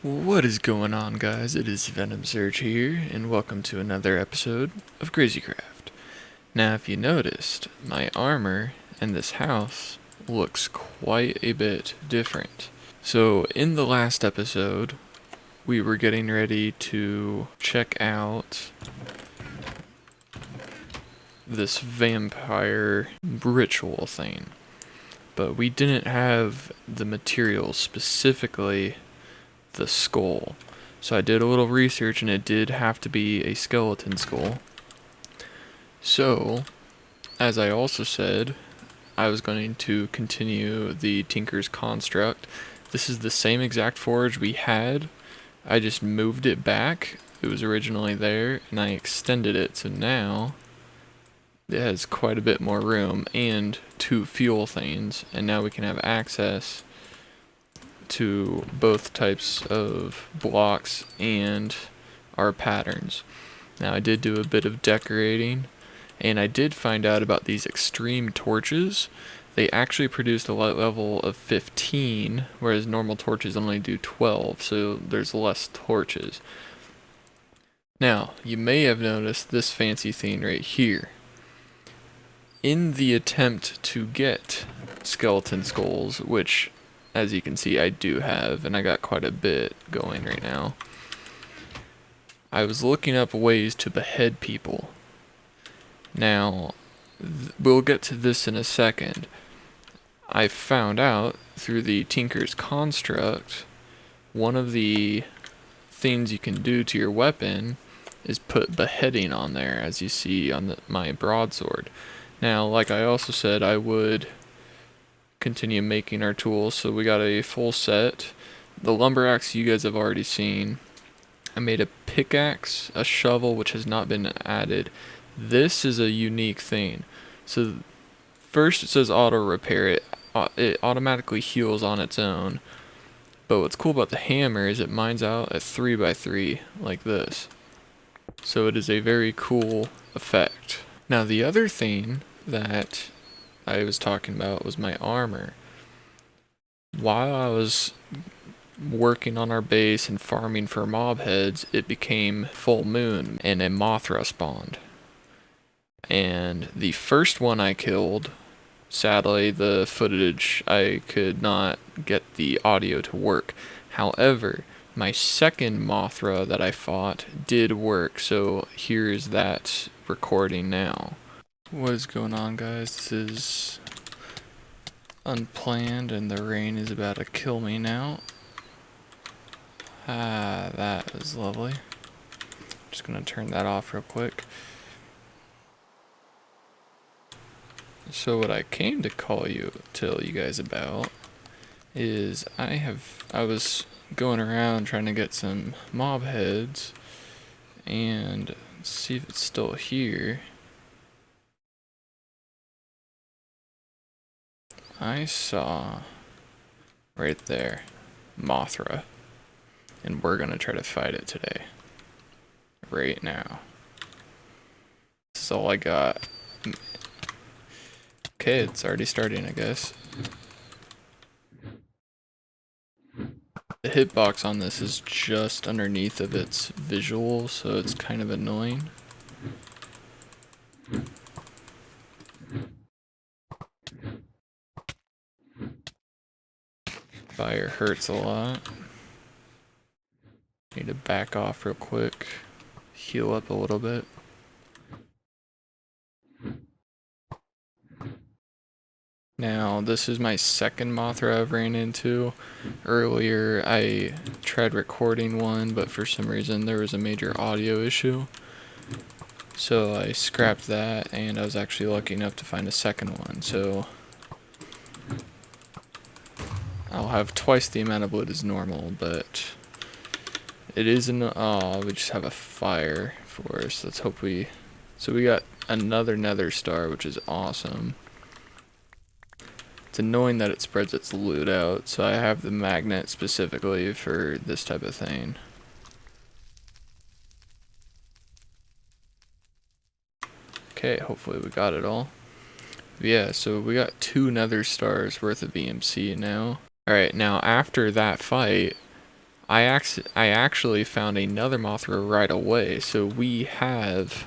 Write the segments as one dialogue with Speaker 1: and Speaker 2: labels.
Speaker 1: What is going on, guys? It is Venom Surge here, and welcome to another episode of Crazycraft. Now, if you noticed, my armor in this house looks quite a bit different. So, in the last episode, we were getting ready to check out this vampire ritual thing, but we didn't have the materials, specifically the skull. So I did a little research and it did have to be a skeleton skull. So, as I also said, I was going to continue the Tinker's Construct. This is the same exact forge we had. I just moved it back. It was originally there and I extended it, so now it has quite a bit more room and two fuel things, and now we can have access to both types of blocks and our patterns. Now, I did do a bit of decorating, and I did find out about these extreme torches. They actually produced a light level of 15, whereas normal torches only do 12, so there's less torches. Now, you may have noticed this fancy thing right here. In the attempt to get skeleton skulls, which, as you can see, I do have, and I got quite a bit going right now, I was looking up ways to behead people. Now, we'll get to this in a second. I found out through the Tinker's Construct, one of the things you can do to your weapon is put beheading on there, as you see on my broadsword. Now, like I also said, I would continue making our tools, so we got a full set. The lumber axe you guys have already seen. I made a pickaxe, a shovel, which has not been added. This is a unique thing. So first it says auto repair. It automatically heals on its own. But what's cool about the hammer is it mines out at 3x3 like this. So it is a very cool effect. Now the other thing that I was talking about was my armor. While I was working on our base and farming for mob heads, it became full moon and a Mothra spawned. And the first one I killed, sadly the footage, I could not get the audio to work. However, my second Mothra that I fought did work, so here's that recording now. What is going on, guys? This is unplanned and the rain is about to kill me now. Ah, that is lovely. Just gonna turn that off real quick. So what I came to tell you guys about is I was going around trying to get some mob heads and see if it's still here. I saw right there Mothra, and we're gonna try to fight it today. Right now. This is all I got. Okay, it's already starting, I guess. The hitbox on this is just underneath of its visual, so it's kind of annoying. Fire hurts a lot. Need to back off real quick. Heal up a little bit. Now, this is my second Mothra I've ran into. Earlier, I tried recording one, but for some reason there was a major audio issue. So I scrapped that, and I was actually lucky enough to find a second one. So I'll have twice the amount of wood as normal, but it isn't. Oh, we just have a fire for us. Let's hope we. So we got another nether star, which is awesome. It's annoying that it spreads its loot out, so I have the magnet specifically for this type of thing. Okay, hopefully we got it all. Yeah, so we got 2 nether stars worth of EMC now. Alright, now after that fight, I actually found another Mothra right away, so we have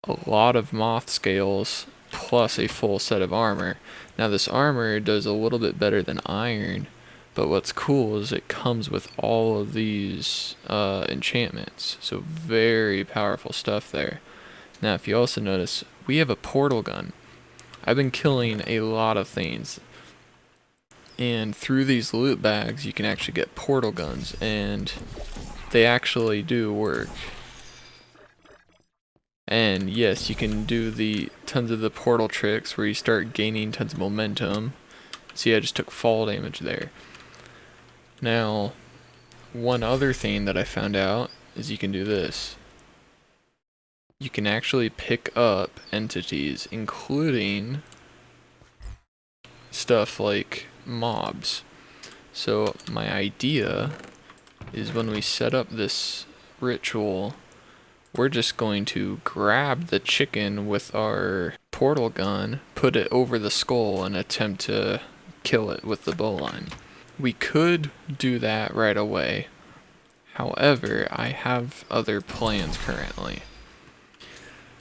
Speaker 1: a lot of moth scales plus a full set of armor. Now this armor does a little bit better than iron, but what's cool is it comes with all of these enchantments, so very powerful stuff there. Now if you also notice, we have a portal gun. I've been killing a lot of things, and through these loot bags you can actually get portal guns, and they actually do work. And yes, you can do the tons of the portal tricks where you start gaining tons of momentum. See, I just took fall damage there. Now, one other thing that I found out is you can do this. You can actually pick up entities, including stuff like mobs. So my idea is when we set up this ritual, we're just going to grab the chicken with our portal gun, put it over the skull, and attempt to kill it with the bowline. We could do that right away. However, I have other plans currently.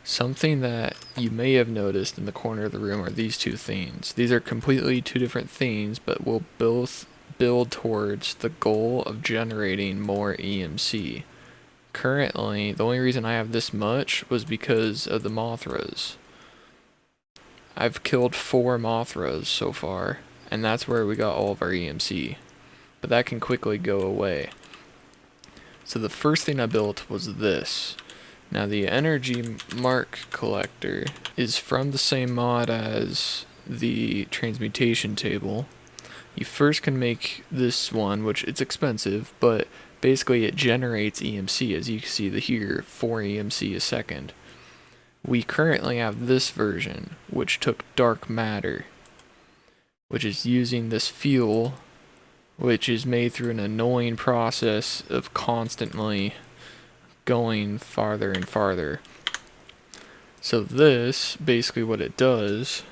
Speaker 1: Something that you may have noticed in the corner of the room are these two things. These are completely two different things, but will both build towards the goal of generating more EMC. Currently, the only reason I have this much was because of the Mothras. I've killed 4 Mothras so far, and that's where we got all of our EMC. But that can quickly go away. So the first thing I built was this. Now the energy mark collector is from the same mod as the transmutation table. You first can make this one, which it's expensive, but basically it generates EMC, as you can see here, 4 EMC a second. We currently have this version, which took dark matter, which is using this fuel, which is made through an annoying process of constantly going farther and farther. So this, basically what it does,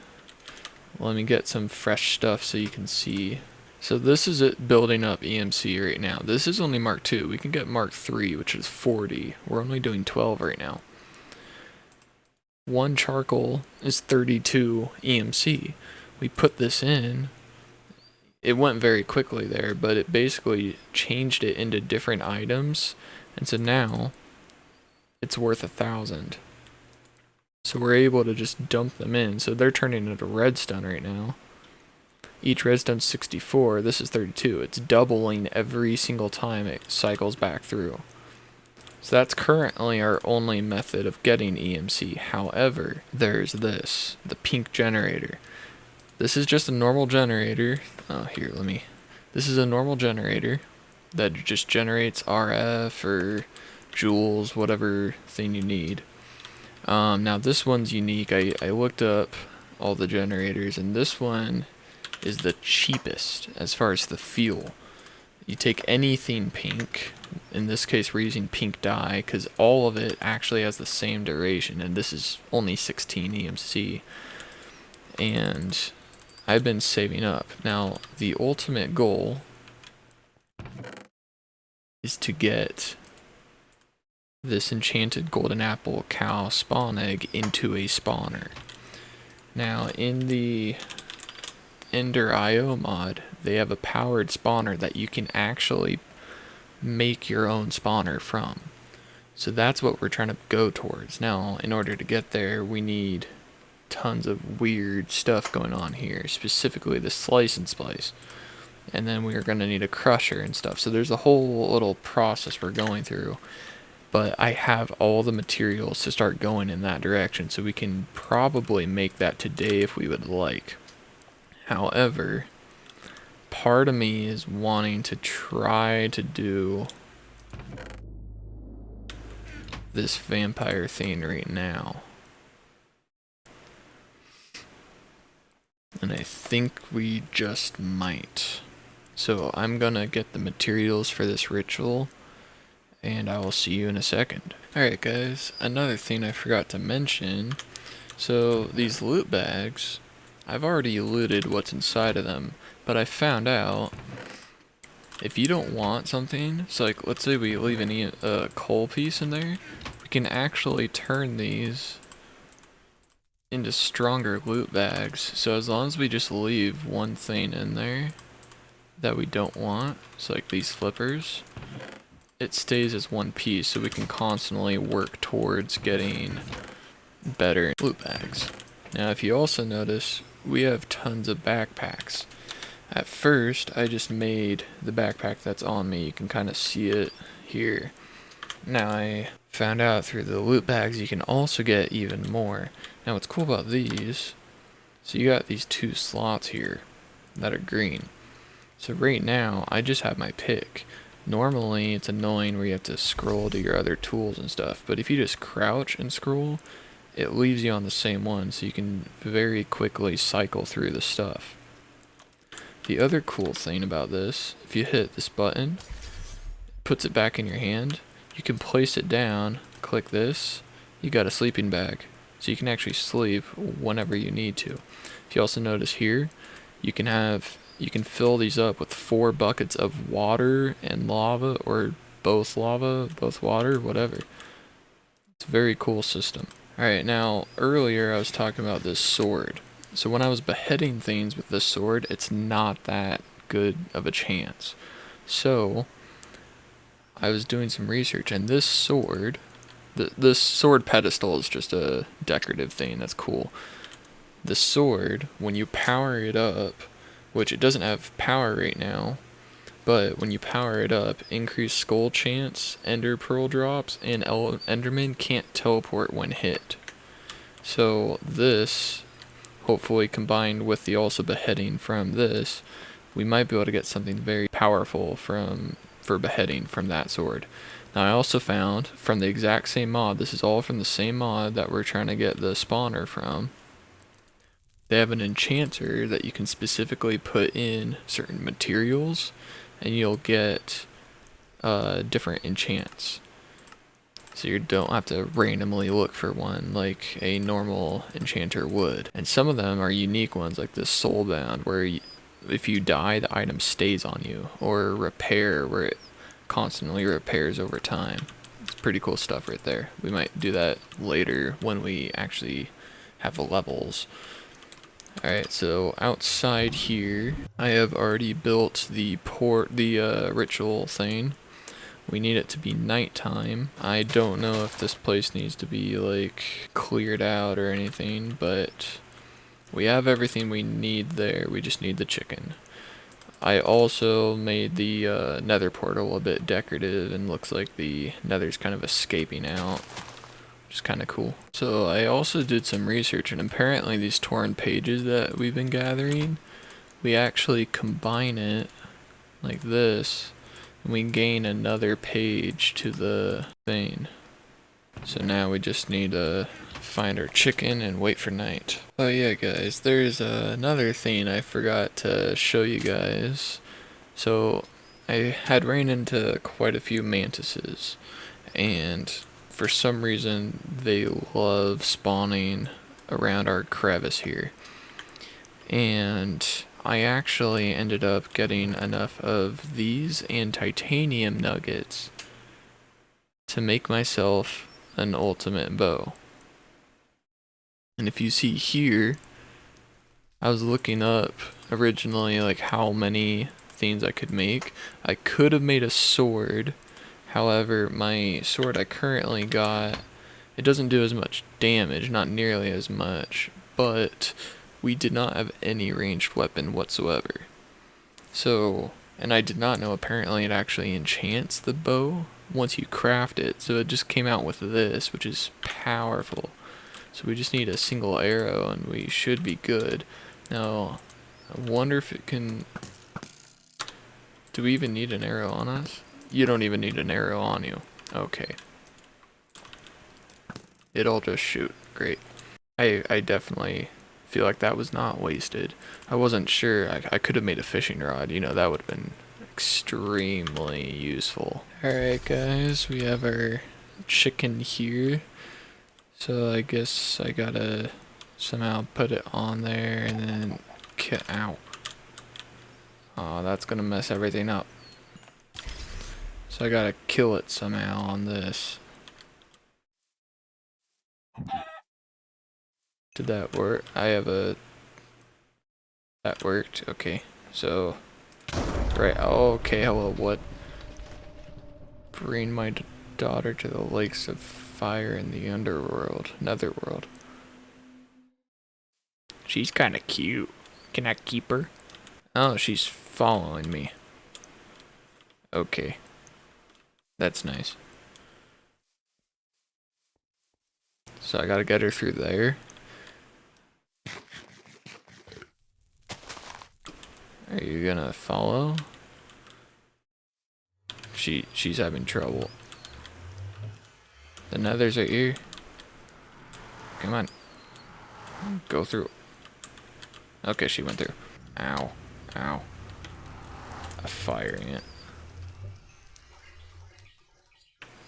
Speaker 1: let me get some fresh stuff so you can see. So this is it building up EMC right now. This is only Mark 2. We can get Mark 3, which is 40. We're only doing 12 right now. 1 charcoal is 32 EMC. We put this in. It went very quickly there, but it basically changed it into different items. And so now it's worth 1,000. So we're able to just dump them in. So they're turning into redstone right now. Each redstone's 64, this is 32. It's doubling every single time it cycles back through. So that's currently our only method of getting EMC. However, there's this, the pink generator. This is just a normal generator. Oh, here, this is a normal generator that just generates RF or joules, whatever thing you need. Now this one's unique. I looked up all the generators, and this one is the cheapest as far as the fuel. You take anything pink, in this case we're using pink dye because all of it actually has the same duration, and this is only 16 EMC, and I've been saving up. Now the ultimate goal is to get this enchanted golden apple cow spawn egg into a spawner. Now in the Ender IO mod, they have a powered spawner that you can actually make your own spawner from. So that's what we're trying to go towards. Now, in order to get there, we need tons of weird stuff going on here, specifically the slice and splice. And then we're going to need a crusher and stuff. So there's a whole little process we're going through. But I have all the materials to start going in that direction, so we can probably make that today if we would like. However, part of me is wanting to try to do this vampire thing right now. And I think we just might. So I'm gonna get the materials for this ritual, and I will see you in a second. Alright guys, another thing I forgot to mention. So these loot bags, I've already looted what's inside of them, but I found out if you don't want something, so like let's say we leave a coal piece in there, we can actually turn these into stronger loot bags. So as long as we just leave one thing in there that we don't want, so like these flippers, it stays as one piece, so we can constantly work towards getting better loot bags. Now if you also notice, we have tons of backpacks. At first, I just made the backpack that's on me. You can kind of see it here. Now I found out through the loot bags you can also get even more. Now what's cool about these, so you got these 2 slots here that are green. So right now, I just have my pick. Normally, it's annoying where you have to scroll to your other tools and stuff, but if you just crouch and scroll, it leaves you on the same one, so you can very quickly cycle through the stuff. The other cool thing about this, if you hit this button, it puts it back in your hand. You can place it down, click this, you got a sleeping bag. So you can actually sleep whenever you need to. If you also notice here, you can fill these up with 4 buckets of water and lava, or both lava, both water, whatever. It's a very cool system. Alright, now earlier I was talking about this sword. So when I was beheading things with this sword, it's not that good of a chance. So I was doing some research, and this sword, this sword pedestal is just a decorative thing that's cool. The sword, when you power it up, which it doesn't have power right now, but when you power it up, increased skull chance, ender pearl drops, and enderman can't teleport when hit. So this, hopefully combined with the also beheading from this, we might be able to get something very powerful for beheading from that sword. Now I also found from the exact same mod, this is all from the same mod that we're trying to get the spawner from, they have an enchanter that you can specifically put in certain materials and you'll get different enchants. So you don't have to randomly look for one like a normal enchanter would. And some of them are unique ones, like this soulbound, where if you die, the item stays on you, or repair, where it constantly repairs over time. It's pretty cool stuff right there. We might do that later when we actually have the levels. Alright, so outside here, I have already built the ritual thing. We need it to be nighttime. I don't know if this place needs to be like cleared out or anything, but we have everything we need there. We just need the chicken. I also made the nether portal a bit decorative, and looks like the nether's kind of escaping out, which is kind of cool. So I also did some research, and apparently these torn pages that we've been gathering, we actually combine it like this, and we gain another page to the thing. So now we just need to find our chicken and wait for night. Oh yeah guys, there's another thing I forgot to show you guys. So I had ran into quite a few mantises, and for some reason they love spawning around our crevice here. And I actually ended up getting enough of these and titanium nuggets to make myself an ultimate bow. And if you see here, I was looking up originally like how many things I could make. I could have made a sword. However, my sword I currently got, it doesn't do as much damage, not nearly as much, but we did not have any ranged weapon whatsoever. So, and I did not know apparently it actually enchants the bow once you craft it, so it just came out with this, which is powerful. So we just need a single arrow and we should be good. Now, I wonder if it can... Do we even need an arrow on us? You don't even need an arrow on you. Okay. It'll just shoot. Great. I definitely feel like that was not wasted. I wasn't sure. I could have made a fishing rod. You know, that would have been extremely useful. Alright guys, we have our chicken here. So I guess I gotta somehow put it on there and then get out. Oh, that's gonna mess everything up. So I gotta kill it somehow on this. Did that work? I have a... That worked. Okay. So... Right. Oh, okay. Hello, what? Bring my daughter to the lakes of fire in the underworld. Netherworld. She's kinda cute. Can I keep her? Oh, she's following me. Okay. That's nice. So I gotta get her through there. Are you gonna follow? She's having trouble. The nether's right here. Come on. Go through. Okay, she went through. Ow. Ow. I'm firing it.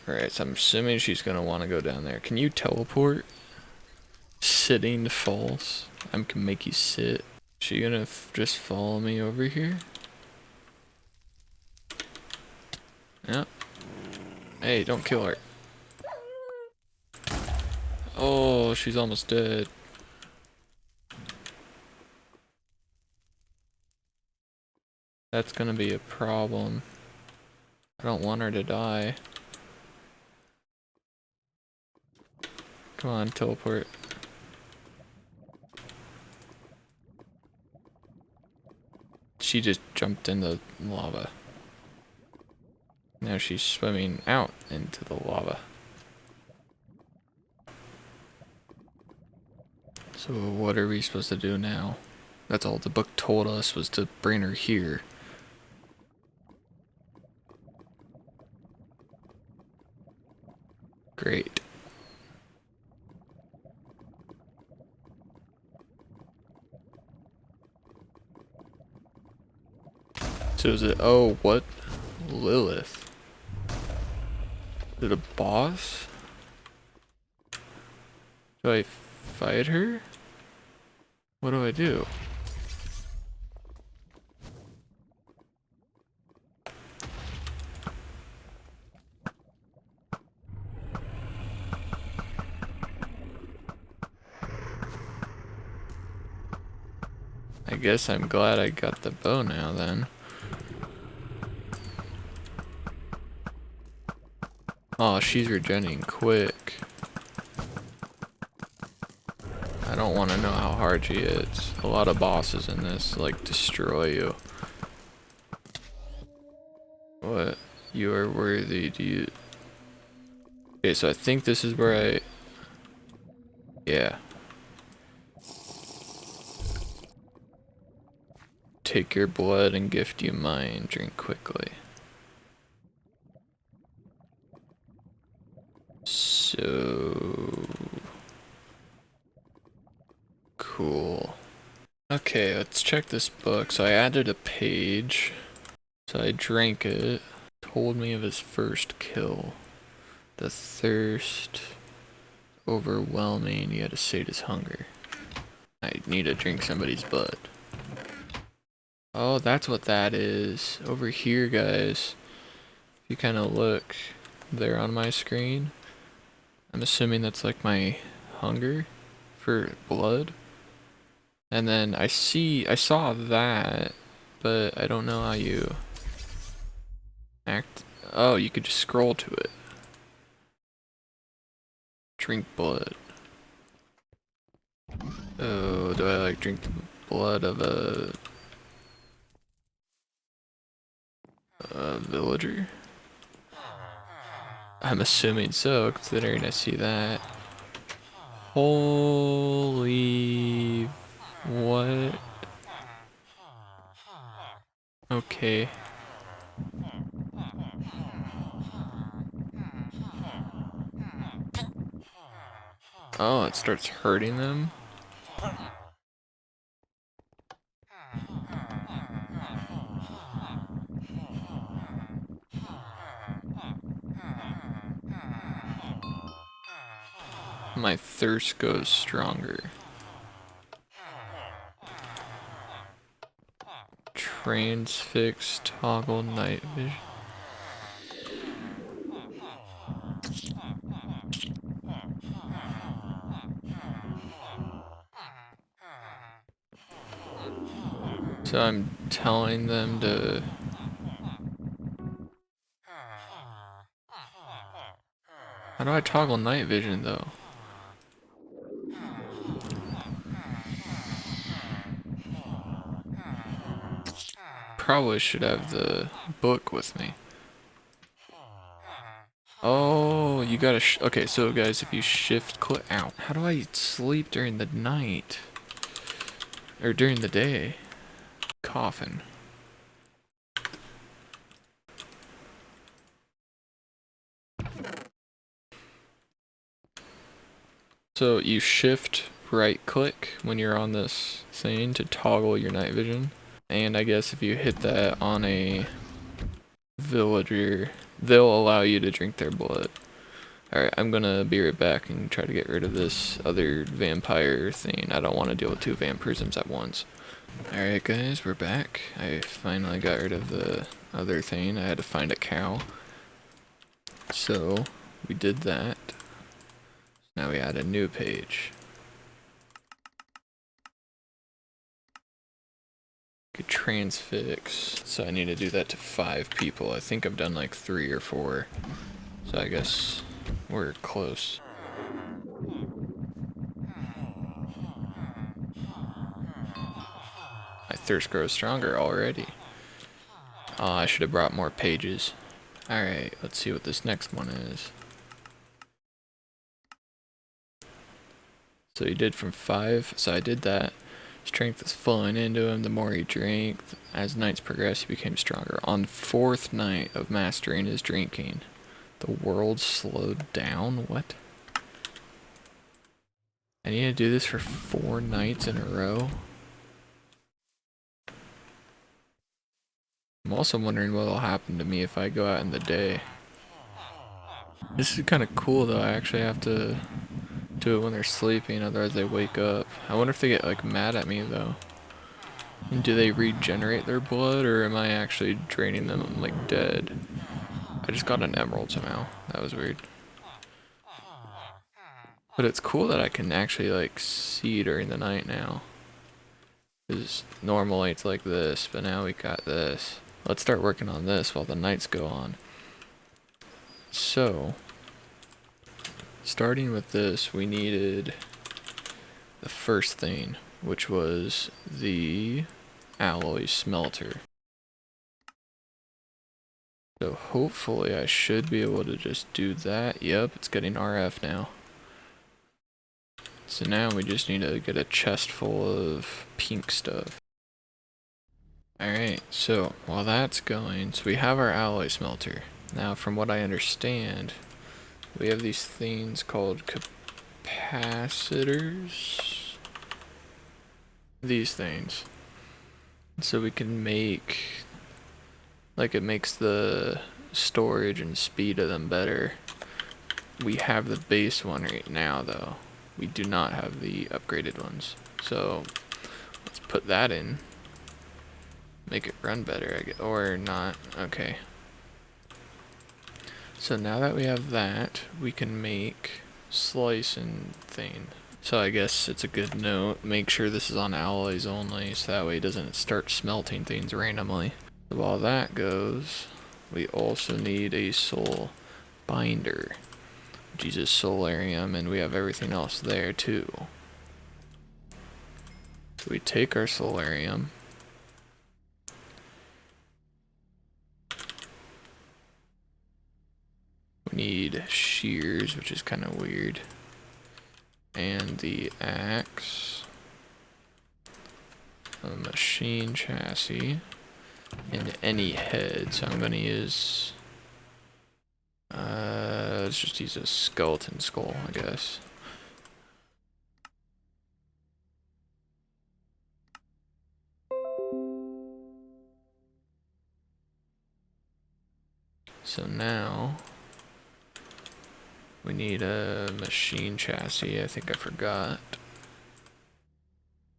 Speaker 1: Alright, so I'm assuming she's gonna want to go down there. Can you teleport? Sitting false. I can make you sit. She gonna just follow me over here? Yep. Hey, don't kill her. Oh, she's almost dead. That's gonna be a problem. I don't want her to die. Come on, teleport. She just jumped in the lava. Now she's swimming out into the lava. So what are we supposed to do now? That's all the book told us, was to bring her here. Great. So is it, oh, what? Lilith. Is it a boss? Do I fight her? What do I do? I guess I'm glad I got the bow now then. Oh, she's regenerating quick. I don't want to know how hard she is. A lot of bosses in this, like, destroy you. What? You are worthy, do you... Okay, so I think this is where I... Yeah. Take your blood and gift you mine. Drink quickly. So... Cool. Okay, let's check this book. So I added a page. So I drank it. Told me of his first kill. The thirst overwhelming. He had to sate his hunger. I need to drink somebody's blood. Oh, that's what that is. Over here, guys. If you kind of look there on my screen, I'm assuming that's like my hunger for blood. And then I saw that, but I don't know how you act. Oh, you could just scroll to it. Drink blood. Oh, do I like drink the blood of a villager? I'm assuming so, considering I see that. Holy... What? Okay. Oh, it starts hurting them? My thirst goes stronger. Transfix, toggle night vision. So I'm telling them to... How do I toggle night vision though? Probably should have the book with me. Oh, you gotta okay, so guys, if you shift click out, how do I sleep during the night? Or during the day? Coffin. So you shift right click when you're on this thing to toggle your night vision. And I guess if you hit that on a villager, they'll allow you to drink their blood. Alright, I'm gonna be right back and try to get rid of this other vampire thing. I don't want to deal with 2 vampirisms at once. Alright guys, we're back. I finally got rid of the other thing. I had to find a cow. So, we did that. Now we add a new page. Could transfix. So I need to do that to 5 people. I think I've done like 3 or 4. So I guess we're close. My thirst grows stronger already. Oh, I should have brought more pages. Alright, let's see what this next one is. So he did from 5, so I did that. Strength is flowing into him the more he drank. As nights progressed, he became stronger. On 4th night of mastering his drinking, the world slowed down? What? I need to do this for 4 nights in a row? I'm also wondering what will happen to me if I go out in the day. This is kind of cool though, I actually have to do it when they're sleeping, otherwise they wake up. I wonder if they get like mad at me though. And do they regenerate their blood, or am I actually draining them like dead? I just got an emerald somehow. That was weird. But it's cool that I can actually like see during the night now. Because normally it's like this, but now we got this. Let's start working on this while the nights go on. So, starting with this, we needed the first thing, which was the alloy smelter. So hopefully I should be able to just do that. Yep, it's getting RF now. So now we just need to get a chest full of pink stuff. Alright, so while that's going, so we have our alloy smelter. Now from what I understand, we have these things called capacitors. These things. So we can make, like, it makes the storage and speed of them better. We have the base one right now though. We do not have the upgraded ones. So let's put that in. Make it run better, I guess, or not. Okay. So now that we have that, we can make slice and thing. So I guess it's a good note. Make sure this is on alloys only, so that way it doesn't start smelting things randomly. So while that goes, we also need a soul binder, which uses solarium, and we have everything else there too. So we take our solarium. We need shears, which is kind of weird. And the axe. A machine chassis. And any head. So I'm going to use... let's just use a skeleton skull, I guess. So now... we need a machine chassis. I think I forgot.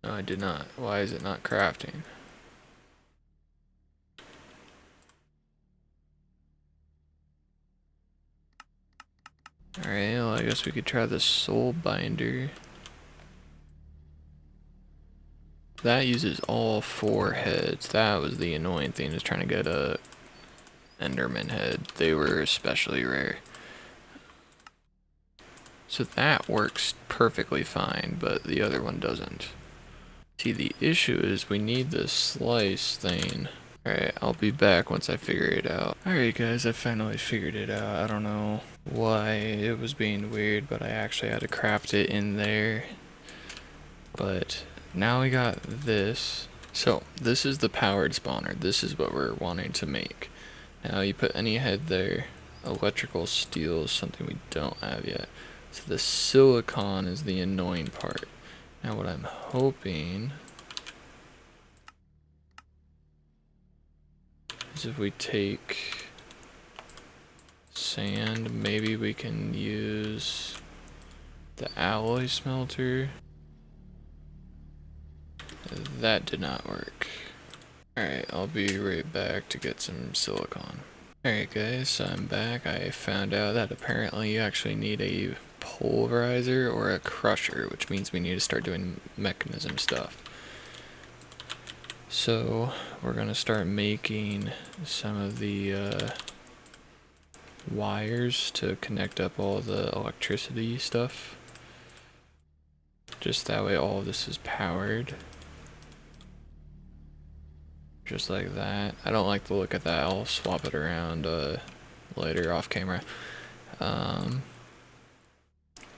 Speaker 1: No, I did not. Why is it not crafting? Alright, well I guess we could try the soul binder. that uses all 4 heads. That was the annoying thing, is trying to get a Enderman head. They were especially rare. So that works perfectly fine, but the other one doesn't. See, the issue is we need this slice thing. Alright, I'll be back once I figure it out. Alright guys, I finally figured it out. I don't know why it was being weird, but I actually had to craft it in there. But now we got this. So, this is the powered spawner. This is what we're wanting to make. Now you put any head there. Electrical steel is something we don't have yet. So the silicon is the annoying part. Now what I'm hoping is if we take sand, maybe we can use the alloy smelter. That did not work. Alright, I'll be right back to get some silicon. Alright guys, so I'm back. I found out that apparently you actually need a pulverizer or a crusher, which means we need to start doing mechanism stuff. So we're gonna start making some of the wires to connect up all the electricity stuff. Just that way all of this is powered. Just like that. I don't like the look of that. I'll swap it around later off camera.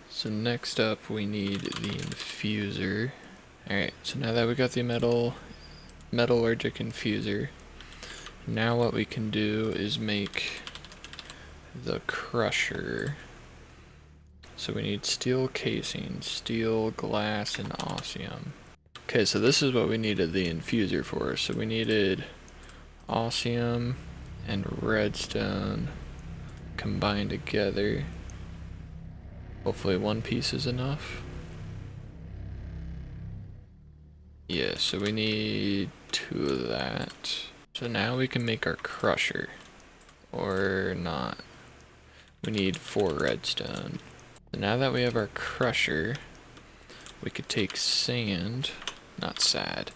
Speaker 1: So next up we need the infuser. Alright, so now that we got the metallurgic infuser, now what we can do is make the crusher. So we need steel casing, steel, glass, and osmium. Okay, so this is what we needed the infuser for. So we needed osmium and redstone combined together. Hopefully one piece is enough. Yeah, so we need 2 of that. So now we can make our crusher. Or not. We need 4 redstone. So now that we have our crusher, we could take sand. Not sad.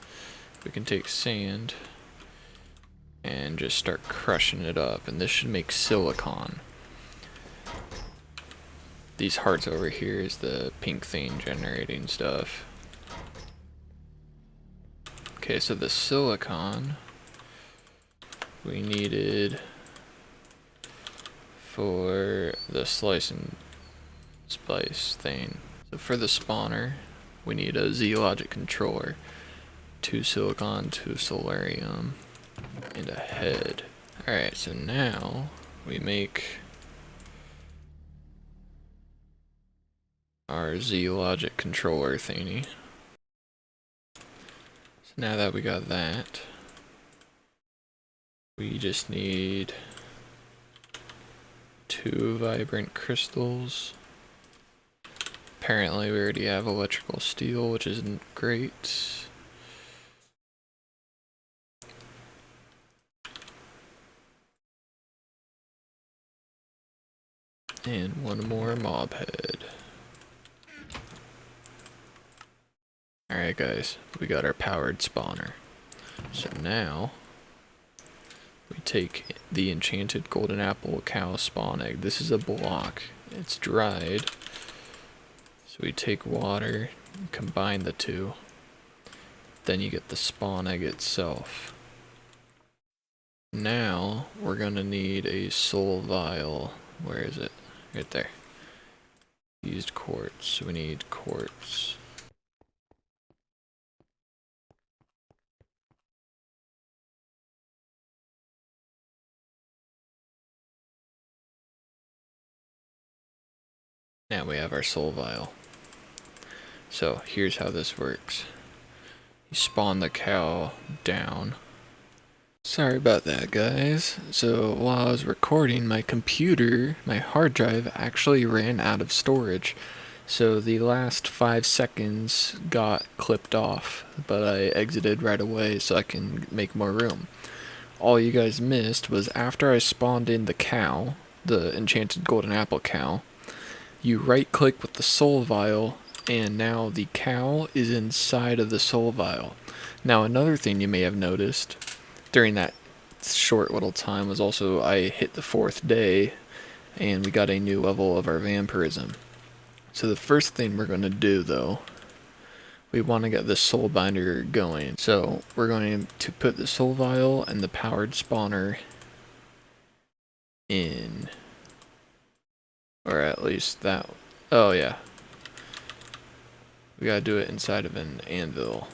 Speaker 1: We can take sand and just start crushing it up, and this should make silicon. These hearts over here is the pink thing generating stuff. Okay, so the silicon we needed for the slice and splice thing. So for the spawner, we need a Z-Logic controller, 2 silicon, 2 solarium, and a head. Alright, so now we make our Z-Logic controller thingy. So now that we got that, we just need 2 vibrant crystals. Apparently we already have electrical steel, which isn't great. And 1 more mob head. Alright guys, we got our powered spawner. So now we take the enchanted golden apple cow spawn egg. This is a block. It's dried. So we take water and combine the 2. Then you get the spawn egg itself. Now we're gonna need a soul vial. Where is it? Right there. Used quartz. So we need quartz. Now we have our soul vial. So here's how this works. You spawn the cow down. Sorry about that guys. So while I was recording, my computer, my hard drive actually ran out of storage. So the last 5 seconds got clipped off, but I exited right away so I can make more room. All you guys missed was after I spawned in the cow, the enchanted golden apple cow, you right click with the soul vial And now the cow is inside of the soul vial. Now another thing you may have noticed during that short little time was also I hit the 4th day and we got a new level of our vampirism. So the first thing we're going to do though, we want to get the soul binder going. So we're going to put the soul vial and the powered spawner in. Or at least that. Oh yeah. We gotta do it inside of an anvil.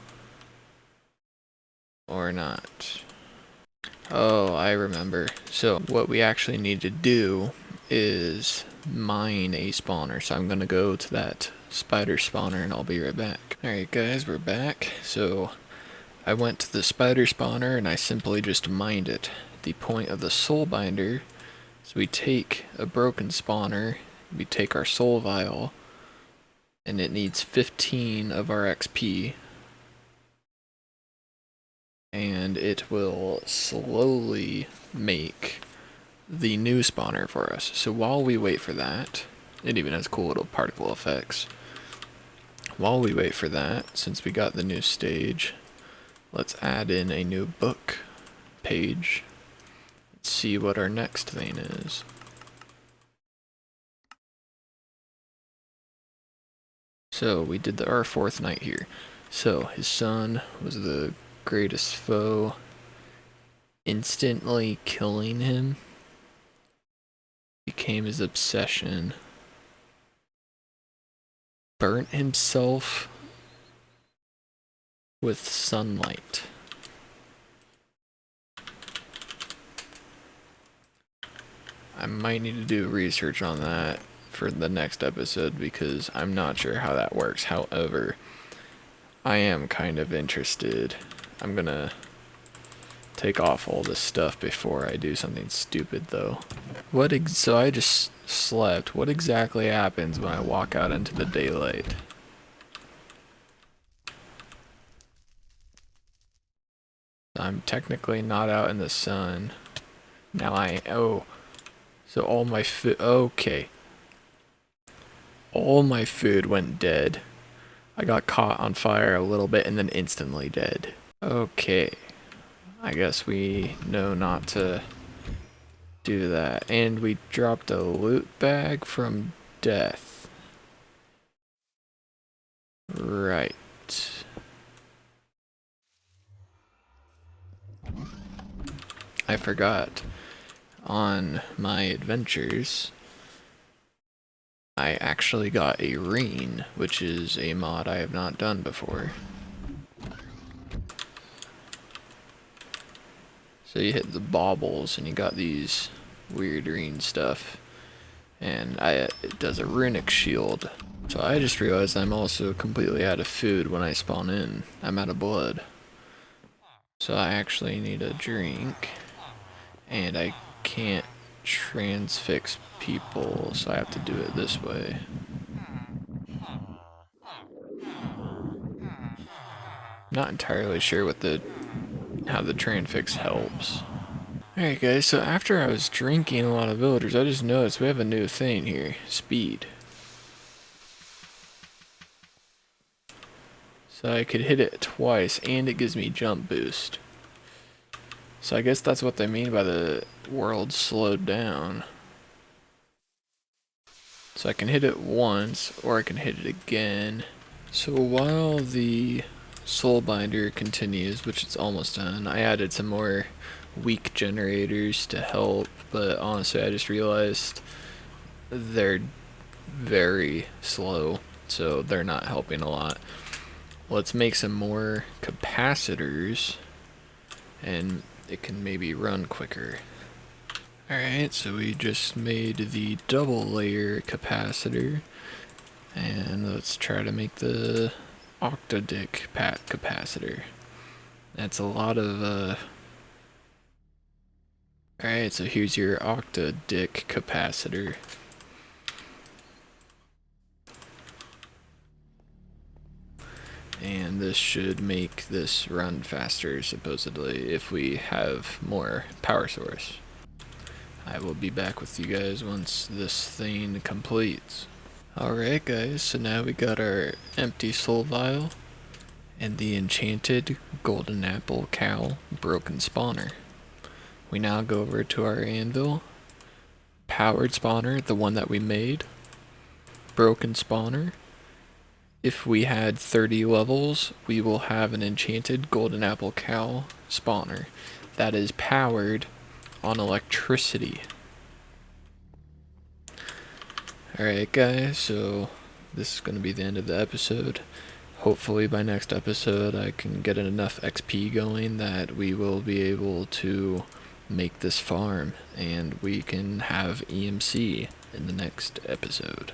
Speaker 1: Or not. Oh, I remember. So what we actually need to do is mine a spawner. So I'm gonna go to that spider spawner and I'll be right back. Alright guys, we're back. So I went to the spider spawner and I simply just mined it. The point of the soul binder is we take a broken spawner, we take our soul vial, and it needs 15 of our XP. And it will slowly make the new spawner for us. So while we wait for that, it even has cool little particle effects. While we wait for that, since we got the new stage, let's add in a new book page. Let's see what our next thing is. So we did our 4th night here. So his son was the greatest foe, instantly killing him became his obsession. Burnt himself with sunlight. I might need to do research on that for the next episode because I'm not sure how that works. However, I am kind of interested. I'm gonna take off all this stuff before I do something stupid though. So I just slept. What exactly happens when I walk out into the daylight? I'm technically not out in the sun. Now so all my food, okay. All my food went dead. I got caught on fire a little bit and then instantly dead. Okay. I guess we know not to do that. And we dropped a loot bag from death. Right. I forgot. On my adventures, I actually got a ring, which is a mod I have not done before. So you hit the baubles and you got these weird green stuff. And it does a runic shield. So I just realized I'm also completely out of food when I spawn in. I'm out of blood. So I actually need a drink. And I can't transfix people, so I have to do it this way. Not entirely sure how the transfix helps. Alright guys, so after I was drinking a lot of villagers, I just noticed we have a new thing here. Speed. So I could hit it twice, and it gives me jump boost. So I guess that's what they mean by the world slowed down. So I can hit it once, or I can hit it again. So while the soul binder continues, which it's almost done, I added some more weak generators to help, but honestly I just realized they're very slow, so they're not helping a lot. Let's make some more capacitors, and it can maybe run quicker. Alright, so we just made the double layer capacitor, and let's try to make the octadick capacitor. That's a lot of Alright, so here's your octadick capacitor. And this should make this run faster, supposedly, if we have more power source. I will be back with you guys once this thing completes. Alright guys, so now we got our empty soul vial and the enchanted golden apple cow broken spawner. We now go over to our anvil, powered spawner, the one that we made, broken spawner. If we had 30 levels, we will have an enchanted golden apple cow spawner that is powered on electricity. Alright guys, so this is going to be the end of the episode. Hopefully by next episode I can get enough XP going that we will be able to make this farm and we can have EMC in the next episode.